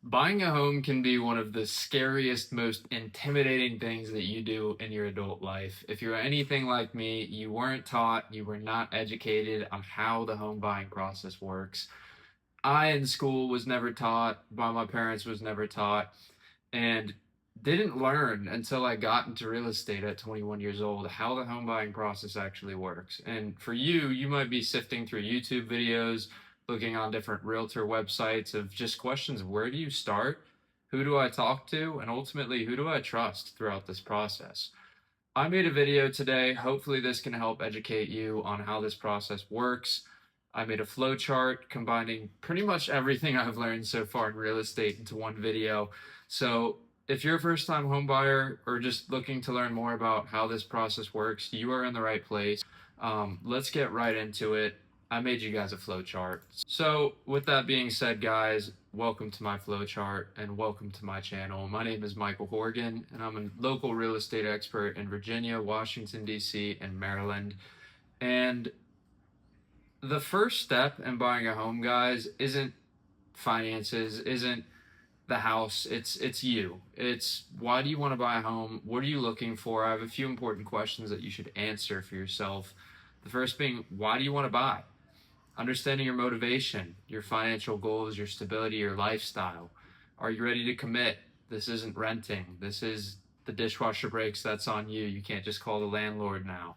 Buying a home can be one of the scariest, most intimidating things that you do in your adult life. If you're anything like me, you weren't taught, you were not educated on how the home buying process works. I in school was never taught, by my parents was never taught, and didn't learn until I got into real estate at 21 years old how the home buying process actually works. And for you, you might be sifting through YouTube videos, looking on different realtor websites of just questions of where do you start? Who do I talk to? And ultimately, who do I trust throughout this process? I made a video today. Hopefully, this can help educate you on how this process works. I made a flow chart combining pretty much everything I've learned so far in real estate into one video. So, if you're a first time home buyer or just looking to learn more about how this process works, you are in the right place. Let's get right into it. I made you guys a flow chart. So, with that being said, guys, welcome to my flow chart and welcome to my channel. My name is Michael Horgan, and I'm a local real estate expert in Virginia, Washington, D.C., and Maryland. And the first step in buying a home, guys, isn't finances, isn't the house, it's you. It's why do you want to buy a home? What are you looking for? I have a few important questions that you should answer for yourself. The first being, why do you want to buy? Understanding your motivation, your financial goals, your stability, your lifestyle. Are you ready to commit? This isn't renting. This is the dishwasher breaks, that's on you. You can't just call the landlord now.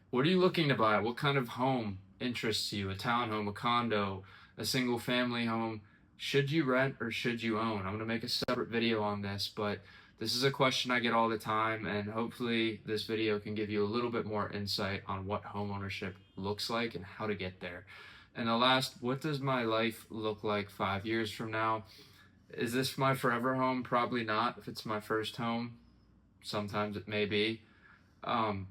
What are you looking to buy? What kind of home interests you? A townhome, a condo, a single family home? Should you rent or should you own? I'm going to make a separate video on this, but this is a question I get all the time, and hopefully this video can give you a little bit more insight on what home ownership looks like and how to get there. And the last, what does my life look like 5 years from now? Is this my forever home? Probably not. If it's my first home, sometimes it may be. Um,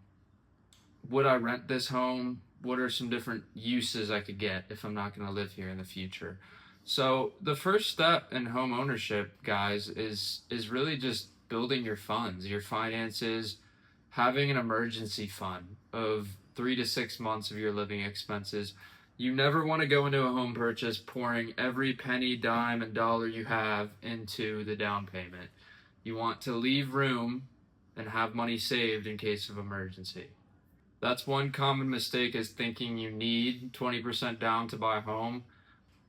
would I rent this home? What are some different uses I could get if I'm not going to live here in the future? So the first step in home ownership, guys, is really just building your funds, your finances, having an emergency fund of 3 to 6 months of your living expenses. You never want to go into a home purchase pouring every penny, dime, and dollar you have into the down payment. You want to leave room and have money saved in case of emergency. That's one common mistake, is thinking you need 20% down to buy a home.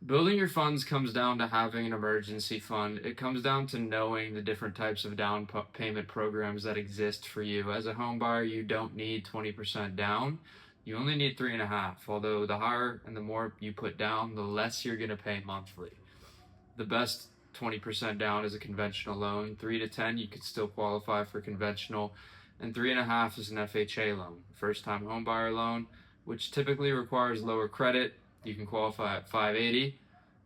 Building your funds comes down to having an emergency fund. It comes down to knowing the different types of down payment programs that exist for you. As a home buyer, you don't need 20% down. You only need 3.5. Although the higher and the more you put down, the less you're going to pay monthly. The best 20% down is a conventional loan. 3 to 10, you could still qualify for conventional, and 3.5 is an FHA loan, first time home buyer loan, which typically requires lower credit. You can qualify at 580,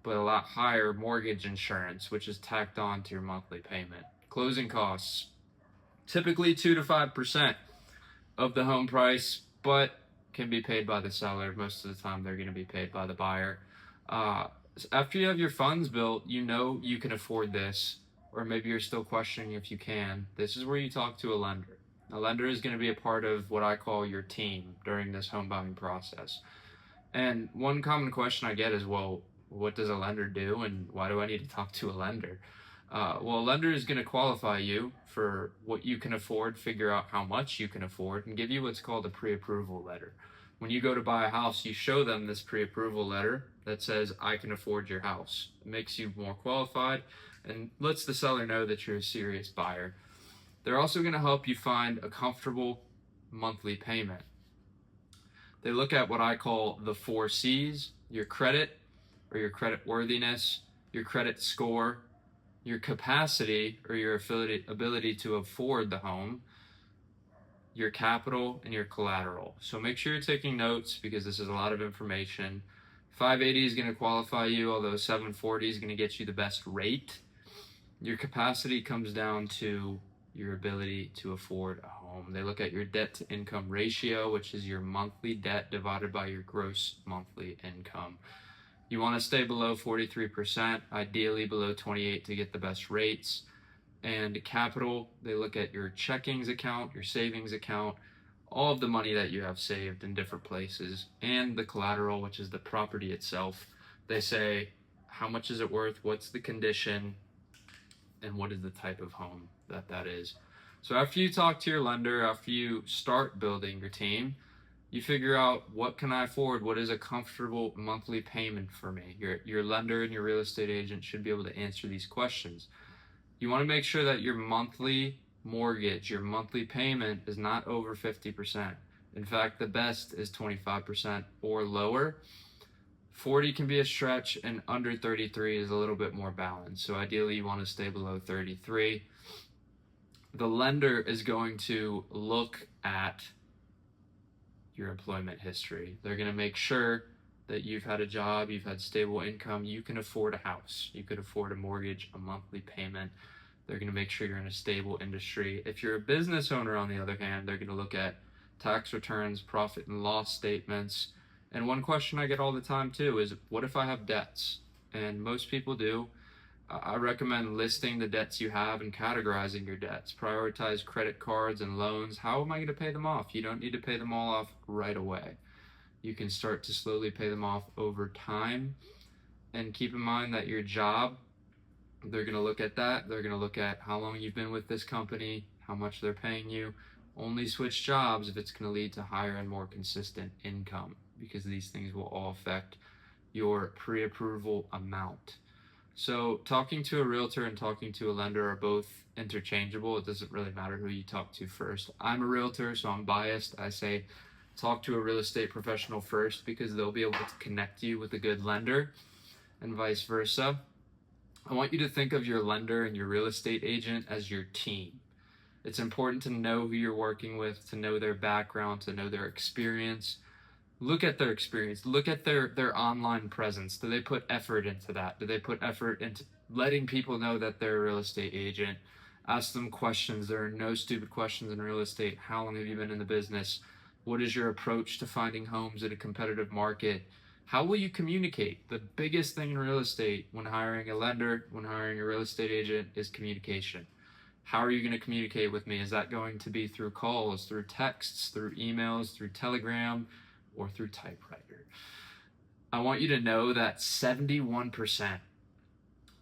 but a lot higher mortgage insurance, which is tacked on to your monthly payment. Closing costs, typically 2 to 5% of the home price, but can be paid by the seller. Most of the time, they're going to be paid by the buyer. After you have your funds built, you know you can afford this, or maybe you're still questioning if you can. This is where you talk to a lender. A lender is going to be a part of what I call your team during this home buying process. And one common question I get is, well, what does a lender do, and why do I need to talk to a lender? Well, a lender is going to qualify you for what you can afford, figure out how much you can afford, and give you what's called a pre-approval letter. When you go to buy a house, you show them this pre-approval letter that says, I can afford your house. It makes you more qualified and lets the seller know that you're a serious buyer. They're also going to help you find a comfortable monthly payment. They look at what I call the 4 C's: your credit or your credit worthiness, your credit score, your capacity or your ability to afford the home, your capital, and your collateral. So make sure you're taking notes because this is a lot of information. 580 is going to qualify you, although 740 is going to get you the best rate. Your capacity comes down to your ability to afford a home. They look at your debt to income ratio, which is your monthly debt divided by your gross monthly income. You want to stay below 43%, ideally below 28 to get the best rates. And capital, they look at your checkings account, your savings account, all of the money that you have saved in different places, and the collateral, which is the property itself. They say, how much is it worth? What's the condition? and what is the type of home that is. So after you talk to your lender, after you start building your team, you figure out, what can I afford? What is a comfortable monthly payment for me? Your lender and your real estate agent should be able to answer these questions. You want to make sure that your monthly mortgage, your monthly payment, is not over 50%. In fact, the best is 25% or lower. 40 can be a stretch, and under 33 is a little bit more balanced. So ideally you want to stay below 33. The lender is going to look at your employment history. They're going to make sure that you've had a job, you've had stable income, you can afford a house, you could afford a mortgage, a monthly payment. They're going to make sure you're in a stable industry. If you're a business owner, on the other hand, they're going to look at tax returns, profit and loss statements. And one question I get all the time too is, what if I have debts? And most people do. I recommend listing the debts you have and categorizing your debts. Prioritize credit cards and loans. How am I going to pay them off? You don't need to pay them all off right away. You can start to slowly pay them off over time. And keep in mind that your job, they're going to look at that. They're going to look at how long you've been with this company, how much they're paying you. Only switch jobs if it's going to lead to higher and more consistent income, because these things will all affect your pre-approval amount. So talking to a realtor and talking to a lender are both interchangeable. It doesn't really matter who you talk to first. I'm a realtor, so I'm biased. I say talk to a real estate professional first, because they'll be able to connect you with a good lender, and vice versa. I want you to think of your lender and your real estate agent as your team. It's important to know who you're working with, to know their background, to know their experience. Look at their experience. Look at their online presence. Do they put effort into that? Do they put effort into letting people know that they're a real estate agent? Ask them questions. There are no stupid questions in real estate. How long have you been in the business? What is your approach to finding homes in a competitive market? How will you communicate? The biggest thing in real estate when hiring a lender, when hiring a real estate agent, is communication. How are you going to communicate with me? Is that going to be through calls, through texts, through emails, through Telegram, or through typewriter? I want you to know that 71%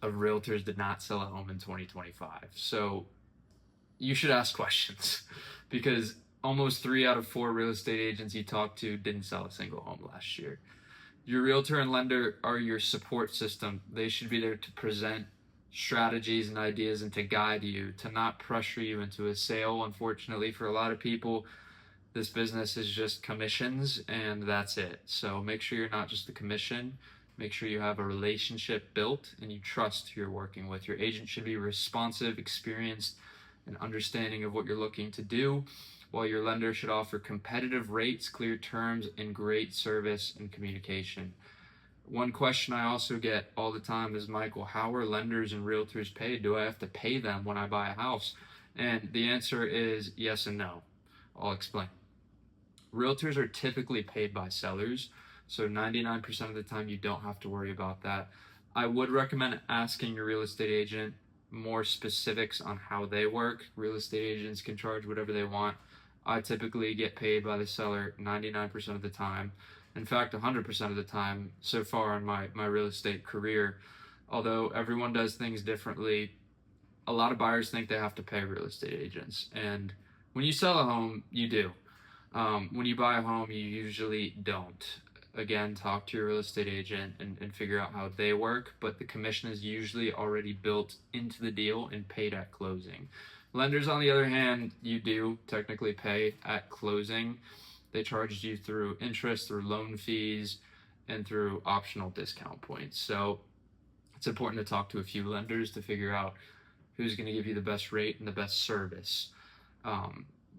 of realtors did not sell a home in 2025. So you should ask questions, because almost 3 out of 4 real estate agents you talk to didn't sell a single home last year. Your realtor and lender are your support system. They should be there to present strategies and ideas and to guide you, to not pressure you into a sale. Unfortunately, for a lot of people, this business is just commissions and that's it. So make sure you're not just a commission. Make sure you have a relationship built and you trust who you're working with. Your agent should be responsive, experienced, and understanding of what you're looking to do, while your lender should offer competitive rates, clear terms, and great service and communication. One question I also get all the time is, Michael, how are lenders and realtors paid? Do I have to pay them when I buy a house? And the answer is yes and no. I'll explain. Realtors are typically paid by sellers, so 99% of the time you don't have to worry about that. I would recommend asking your real estate agent more specifics on how they work. Real estate agents can charge whatever they want. I typically get paid by the seller 99% of the time. In fact, 100% of the time so far in my real estate career. Although everyone does things differently, a lot of buyers think they have to pay real estate agents. And when you sell a home, you do. When you buy a home, you usually don't. Again, talk to your real estate agent and figure out how they work, but the commission is usually already built into the deal and paid at closing. Lenders, on the other hand, you do technically pay at closing. They charge you through interest, through loan fees, and through optional discount points. So it's important to talk to a few lenders to figure out who's going to give you the best rate and the best service.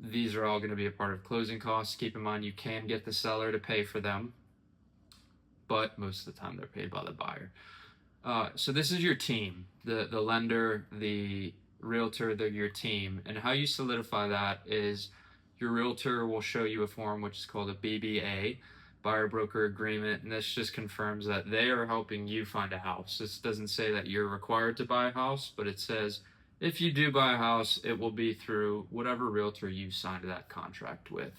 These are all going to be a part of closing costs. Keep in mind, you can get the seller to pay for them, but most of the time they're paid by the buyer. So this is your team, the lender, the realtor, they're your team. And how you solidify that is your realtor will show you a form which is called a BBA, buyer broker agreement, and this just confirms that they are helping you find a house. This doesn't say that you're required to buy a house, but it says if you do buy a house, it will be through whatever realtor you signed that contract with.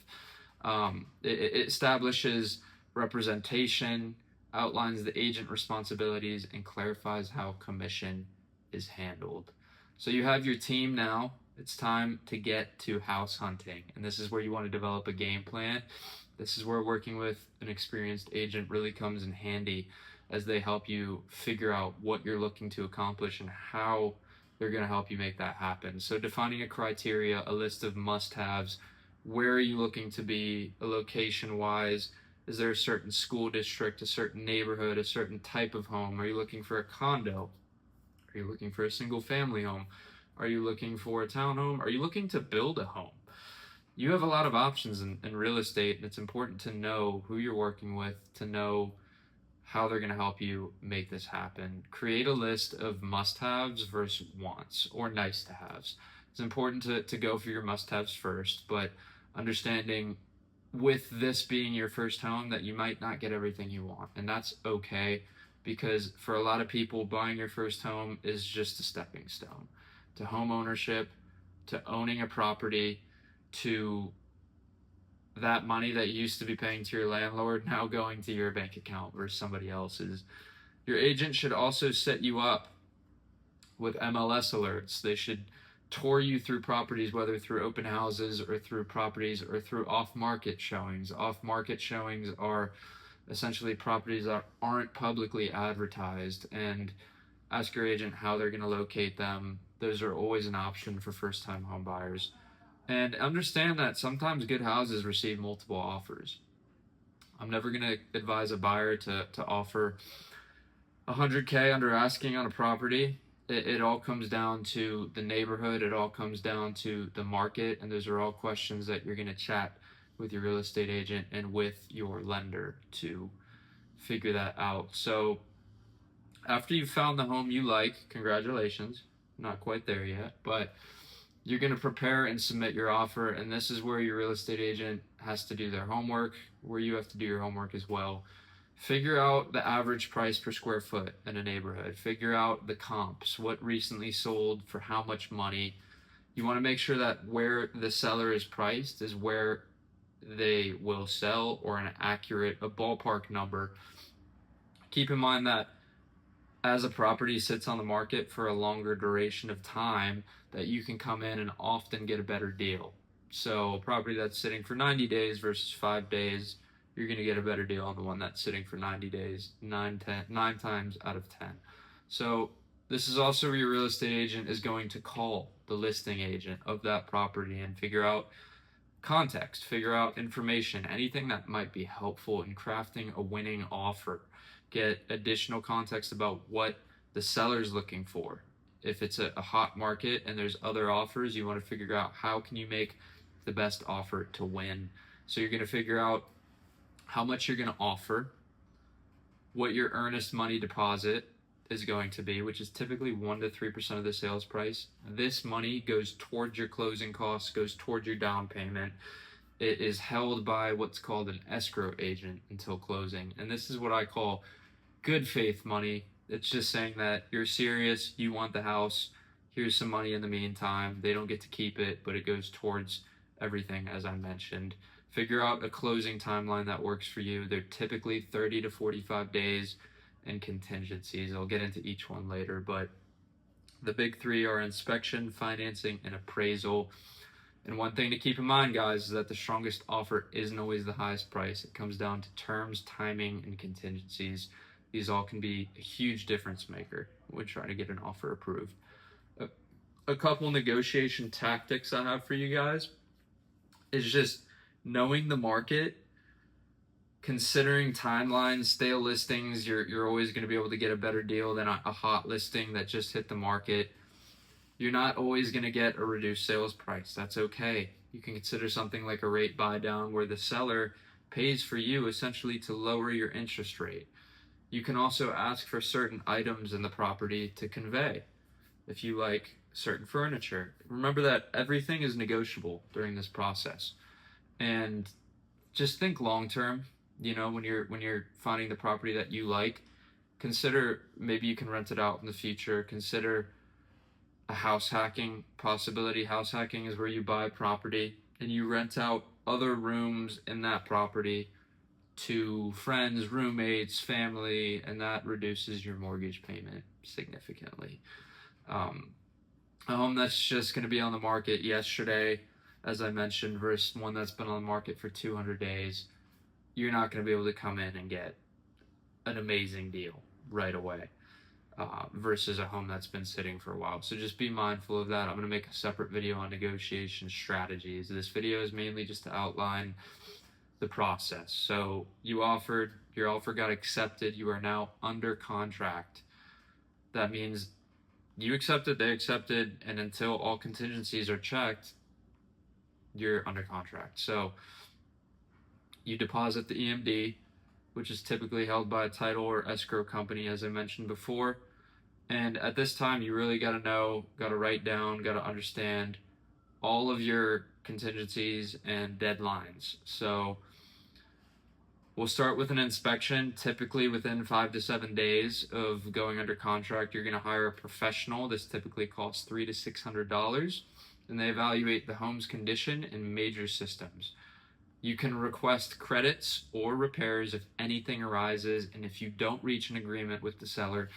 It establishes representation, outlines the agent responsibilities, and clarifies how commission is handled. So you have your team now. It's time to get to house hunting. And this is where you want to develop a game plan. This is where working with an experienced agent really comes in handy, as they help you figure out what you're looking to accomplish and how they're going to help you make that happen. So defining a criteria, a list of must-haves. Where are you looking to be location-wise? Is there a certain school district, a certain neighborhood, a certain type of home? Are you looking for a condo? Are you looking for a single family home? Are you looking for a townhome? Are you looking to build a home? You have a lot of options in real estate, and it's important to know who you're working with, to know how they're going to help you make this happen. Create a list of must-haves versus wants or nice-to-haves. It's important to go for your must-haves first, but understanding with this being your first home that you might not get everything you want, and that's okay, because for a lot of people, buying your first home is just a stepping stone to home ownership, to owning a property, to that money that you used to be paying to your landlord now going to your bank account versus somebody else's. Your agent should also set you up with MLS alerts. They should tour you through properties, whether through open houses or through properties or through off-market showings. Off-market showings are essentially properties that aren't publicly advertised, and ask your agent how they're going to locate them. Those are always an option for first-time home buyers. And understand that sometimes good houses receive multiple offers. I'm never going to advise a buyer to offer 100K under asking on a property. It all comes down to the neighborhood. It all comes down to the market. And those are all questions that you're going to chat with your real estate agent and with your lender to figure that out. So after you've found the home you like, congratulations. Not quite there yet, but you're going to prepare and submit your offer, and this is where your real estate agent has to do their homework, where you have to do your homework as well. Figure out the average price per square foot in a neighborhood. Figure out the comps, what recently sold for how much money. You want to make sure that where the seller is priced is where they will sell, or an accurate, a ballpark number. Keep in mind that as a property sits on the market for a longer duration of time, that you can come in and often get a better deal. So a property that's sitting for 90 days versus 5 days, you're going to get a better deal on the one that's sitting for 90 days, 9 times out of 10. So this is also where your real estate agent is going to call the listing agent of that property and figure out context, figure out information, anything that might be helpful in crafting a winning offer. Get additional context about what the seller's looking for. If it's a hot market and there's other offers, you want to figure out how can you make the best offer to win. So you're going to figure out how much you're going to offer, what your earnest money deposit is going to be, which is typically 1 to 3% of the sales price. This money goes towards your closing costs, goes towards your down payment. It is held by what's called an escrow agent until closing. And this is what I call good faith money. It's just saying that you're serious, you want the house, here's some money in the meantime. They don't get to keep it, but it goes towards everything, as I mentioned. Figure out a closing timeline that works for you. They're typically 30 to 45 days, and contingencies. I'll get into each one later, but the big three are inspection, financing, and appraisal. And one thing to keep in mind, guys, is that the strongest offer isn't always the highest price. It comes down to terms, timing, and contingencies. These all can be a huge difference maker when trying to get an offer approved. A couple negotiation tactics I have for you guys is just knowing the market, considering timelines. Stale listings, you're always going to be able to get a better deal than a hot listing that just hit the market. You're not always going to get a reduced sales price. That's okay. You can consider something like a rate buy down, where the seller pays for you essentially to lower your interest rate. You can also ask for certain items in the property to convey. If you like certain furniture, remember that everything is negotiable during this process. And just think long term. You know, when you're finding the property that you like, consider maybe you can rent it out in the future. Consider a house hacking possibility. House hacking is where you buy property and you rent out other rooms in that property to friends, roommates, family, and that reduces your mortgage payment significantly. A home that's just going to be on the market yesterday, as I mentioned, versus one that's been on the market for 200 days, you're not going to be able to come in and get an amazing deal right away. Versus a home that's been sitting for a while. So just be mindful of that. I'm going to make a separate video on negotiation strategies. This video is mainly just to outline the process. So you offered, your offer got accepted, you are now under contract. That means you accepted, they accepted, and until all contingencies are checked, you're under contract. So you deposit the EMD, which is typically held by a title or escrow company, as I mentioned before. And at this time, you really got to know, got to write down, got to understand all of your contingencies and deadlines. So we'll start with an inspection. Typically within 5 to 7 days of going under contract, you're going to hire a professional. This typically costs $300 to $600, and they evaluate the home's condition and major systems. You can request credits or repairs if anything arises, and if you don't reach an agreement with the seller,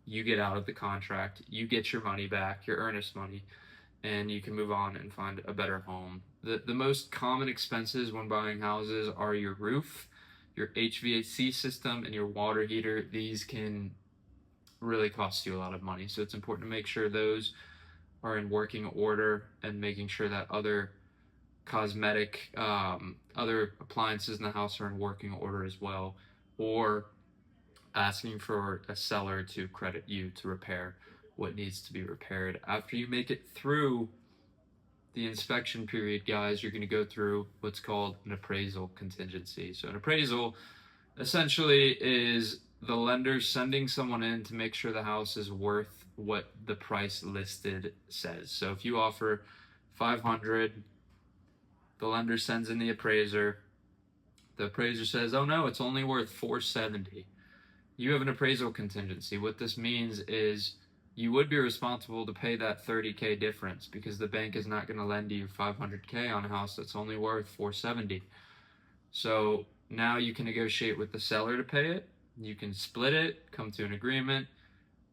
you get out of the contract, you get your money back, your earnest money, and you can move on and find a better home. The most common expenses when buying houses are your roof, your HVAC system, and your water heater. These can really cost you a lot of money, so it's important to make sure those are in working order and making sure that other cosmetic, other appliances in the house are in working order as well, or asking for a seller to credit you to repair what needs to be repaired. After you make it through the inspection period, guys, you're going to go through what's called an appraisal contingency. So an appraisal essentially is the lender sending someone in to make sure the house is worth what the price listed says. So if you offer $500, the lender sends in the appraiser. The appraiser says, oh no, it's only worth $470. You have an appraisal contingency. What this means is you would be responsible to pay that $30K difference, because the bank is not going to lend you $500K on a house that's only worth $470. So now you can negotiate with the seller to pay it. You can split it, come to an agreement,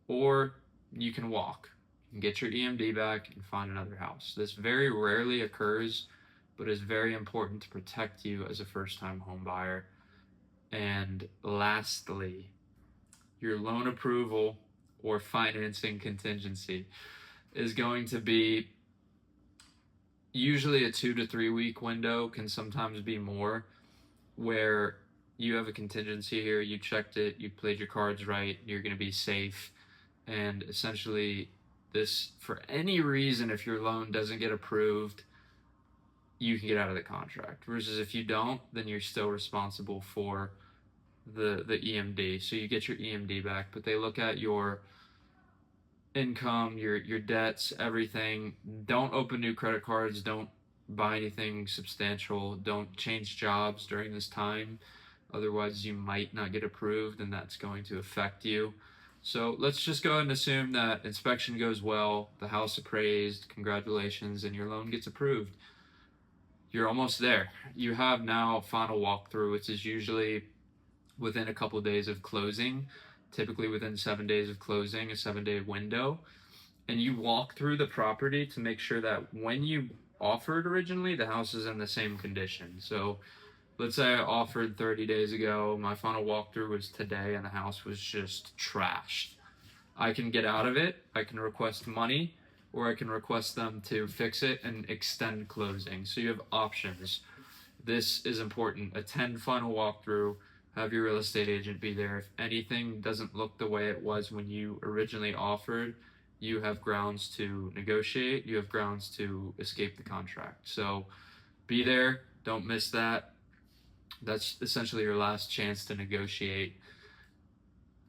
or you can walk and get your EMD back and find another house. This very rarely occurs, but is very important to protect you as a first-time home buyer. And lastly, your loan approval or financing contingency is going to be usually a 2 to 3 week window, can sometimes be more, where you have a contingency here, you checked it, you played your cards right, you're going to be safe. And essentially this, for any reason, if your loan doesn't get approved, you can get out of the contract, versus if you don't, then you're still responsible for the EMD. So you get your EMD back, but they look at your income, your debts, everything. Don't open new credit cards, don't buy anything substantial, don't change jobs during this time, otherwise you might not get approved, and that's going to affect you. So let's just go ahead and assume that inspection goes well, the house appraised, congratulations, and your loan gets approved. You're almost there. You have now final walkthrough, which is usually within a couple of days of closing, typically within 7 days of closing, a 7-day window. And you walk through the property to make sure that when you offered originally, the house is in the same condition. So let's say I offered 30 days ago, my final walkthrough was today, and the house was just trashed. I can get out of it, I can request money, or I can request them to fix it and extend closing. So you have options. This is important. Attend final walkthrough, have your real estate agent be there. If anything doesn't look the way it was when you originally offered, you have grounds to negotiate, you have grounds to escape the contract. So be there, don't miss that. That's essentially your last chance to negotiate.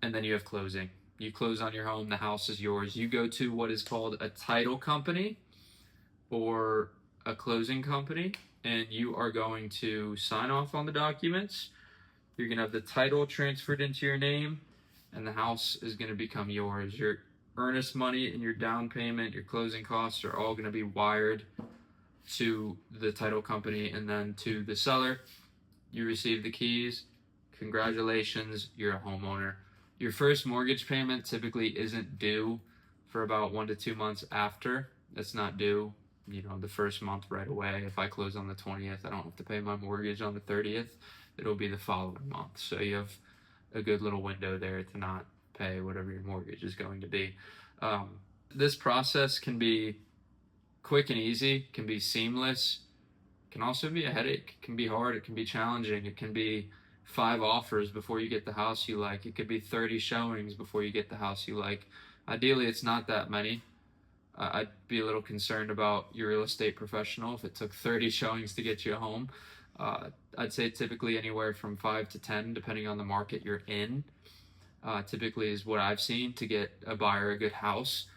And then you have closing. You close on your home, the house is yours. You go to what is called a title company or a closing company, and you are going to sign off on the documents. You're going to have the title transferred into your name, and the house is going to become yours. Your earnest money and your down payment, your closing costs are all going to be wired to the title company and then to the seller. You receive the keys. Congratulations, you're a homeowner. Your first mortgage payment typically isn't due for about 1 to 2 months after it's not due, the first month right away. If I close on the 20th, I don't have to pay my mortgage on the 30th. It'll be the following month. So you have a good little window there to not pay whatever your mortgage is going to be. This process can be quick and easy, can be seamless, can also be a headache. It can be hard, it can be challenging, it can be 5 offers before you get the house you like. It could be 30 showings before you get the house you like. Ideally, it's not that many. I'd be a little concerned about your real estate professional if it took 30 showings to get you a home. I'd say typically anywhere from 5 to 10, depending on the market you're in, typically is what I've seen to get a buyer a good house.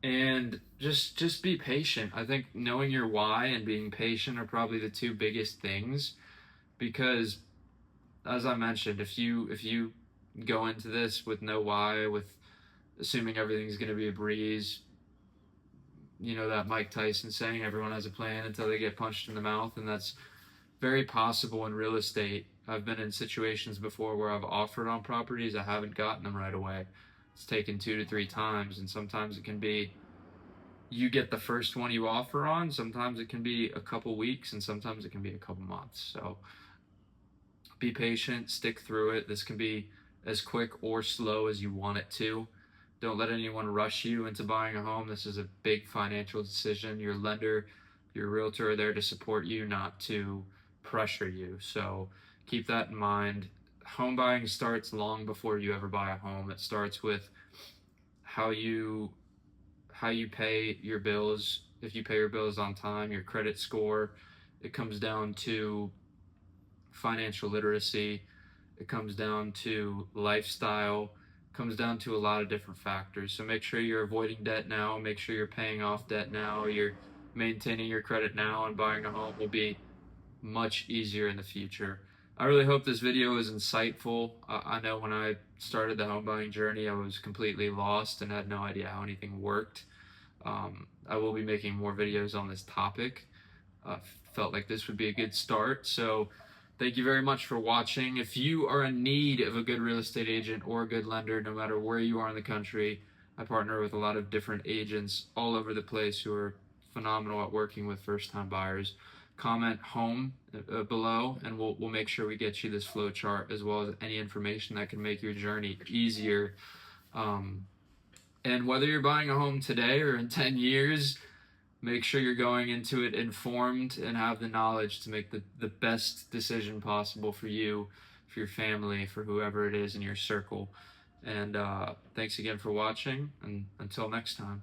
And just be patient. I think knowing your why and being patient are probably the 2 biggest things, because as I mentioned, if you go into this with no why, with assuming everything's going to be a breeze, that Mike Tyson saying, everyone has a plan until they get punched in the mouth, and that's very possible in real estate. I've been in situations before where I've offered on properties, I haven't gotten them right away. It's taken 2 to 3 times, and sometimes it can be you get the first one you offer on, sometimes it can be a couple weeks, and sometimes it can be a couple months. So be patient, stick through it. This can be as quick or slow as you want it to. Don't let anyone rush you into buying a home. This is a big financial decision. Your lender, your realtor are there to support you, not to pressure you. So keep that in mind. Home buying starts long before you ever buy a home. It starts with how you pay your bills. If you pay your bills on time, your credit score. It comes down to financial literacy. It comes down to lifestyle. It comes down to a lot of different factors. So make sure you're avoiding debt now. Make sure you're paying off debt now. You're maintaining your credit now, and buying a home will be much easier in the future. I really hope this video was insightful. I know when I started the home buying journey, I was completely lost and had no idea how anything worked. I will be making more videos on this topic. Felt like this would be a good start. So thank you very much for watching. If you are in need of a good real estate agent or a good lender, no matter where you are in the country, I partner with a lot of different agents all over the place who are phenomenal at working with first-time buyers. Comment home below, and we'll make sure we get you this flow chart, as well as any information that can make your journey easier. And whether you're buying a home today or in 10 years, make sure you're going into it informed and have the knowledge to make the best decision possible for you, for your family, for whoever it is in your circle. And thanks again for watching, and until next time.